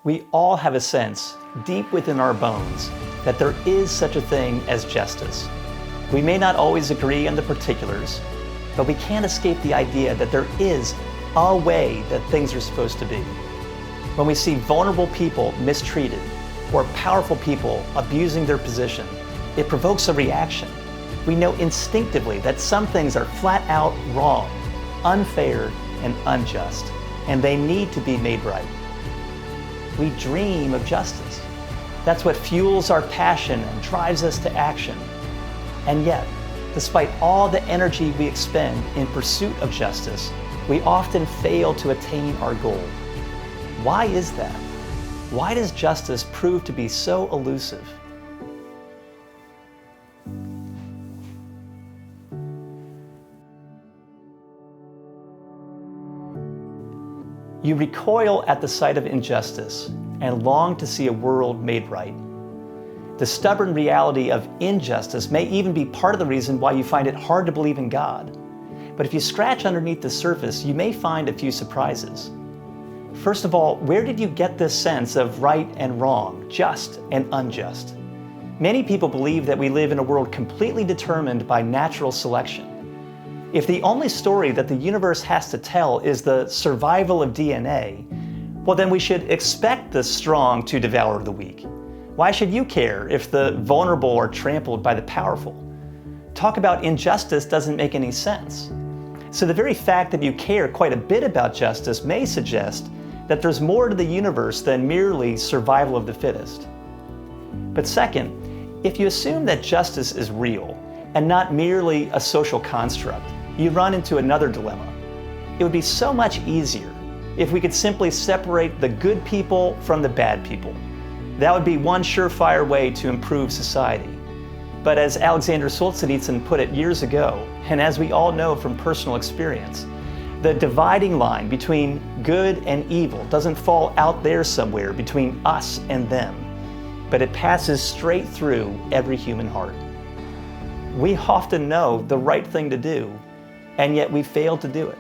We all have a sense, deep within our bones, that there is such a thing as justice. We may not always agree on the particulars, but we can't escape the idea that there is a way that things are supposed to be. When we see vulnerable people mistreated or powerful people abusing their position, it provokes a reaction. We know instinctively that some things are flat out wrong, unfair, and unjust, and they need to be made right. We dream of justice. That's what fuels our passion and drives us to action. And yet, despite all the energy we expend in pursuit of justice, we often fail to attain our goal. Why is that? Why does justice prove to be so elusive? You recoil at the sight of injustice and long to see a world made right. The stubborn reality of injustice may even be part of the reason why you find it hard to believe in God. But if you scratch underneath the surface, you may find a few surprises. First of all, where did you get this sense of right and wrong, just and unjust? Many people believe that we live in a world completely determined by natural selection. If the only story that the universe has to tell is the survival of DNA, well, then we should expect the strong to devour the weak. Why should you care if the vulnerable are trampled by the powerful? Talk about injustice doesn't make any sense. So the very fact that you care quite a bit about justice may suggest that there's more to the universe than merely survival of the fittest. But second, if you assume that justice is real and not merely a social construct, you run into another dilemma. It would be so much easier if we could simply separate the good people from the bad people. That would be one surefire way to improve society. But as Alexander Solzhenitsyn put it years ago, and as we all know from personal experience, the dividing line between good and evil doesn't fall out there somewhere between us and them, but it passes straight through every human heart. We often know the right thing to do, and yet we fail to do it.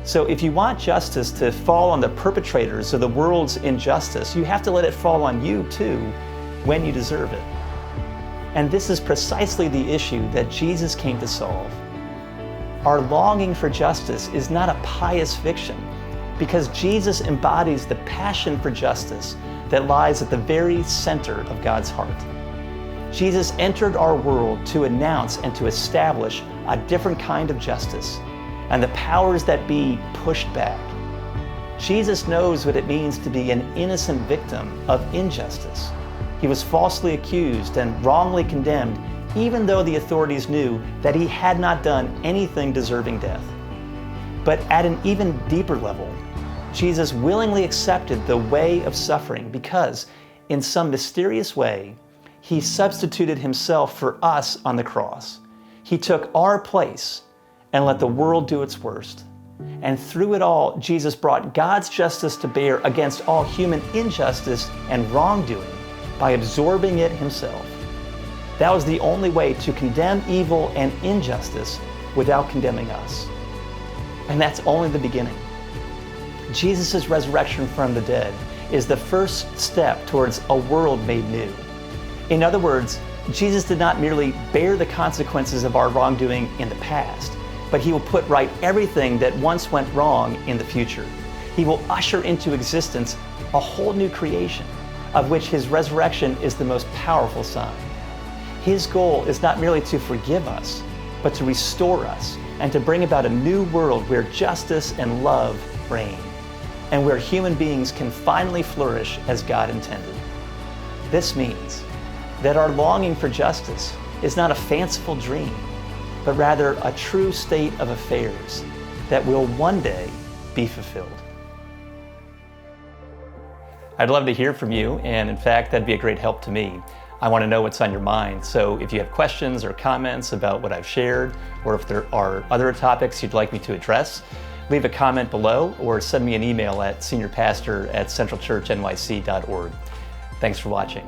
So if you want justice to fall on the perpetrators of the world's injustice, you have to let it fall on you too, when you deserve it. And this is precisely the issue that Jesus came to solve. Our longing for justice is not a pious fiction, because Jesus embodies the passion for justice that lies at the very center of God's heart. Jesus entered our world to announce and to establish a different kind of justice, and the powers that be pushed back. Jesus knows what it means to be an innocent victim of injustice. He was falsely accused and wrongly condemned, even though the authorities knew that he had not done anything deserving death. But at an even deeper level, Jesus willingly accepted the way of suffering because, in some mysterious way, he substituted himself for us on the cross. He took our place and let the world do its worst. And through it all, Jesus brought God's justice to bear against all human injustice and wrongdoing by absorbing it himself. That was the only way to condemn evil and injustice without condemning us. And that's only the beginning. Jesus' resurrection from the dead is the first step towards a world made new. In other words, Jesus did not merely bear the consequences of our wrongdoing in the past, but he will put right everything that once went wrong in the future. He will usher into existence a whole new creation, of which his resurrection is the most powerful sign. His goal is not merely to forgive us, but to restore us and to bring about a new world where justice and love reign, and where human beings can finally flourish as God intended. This means that our longing for justice is not a fanciful dream, but rather a true state of affairs that will one day be fulfilled. I'd love to hear from you, and in fact, that'd be a great help to me. I want to know what's on your mind, so if you have questions or comments about what I've shared, or if there are other topics you'd like me to address, leave a comment below or send me an email at seniorpastor@centralchurchnyc.org. Thanks for watching.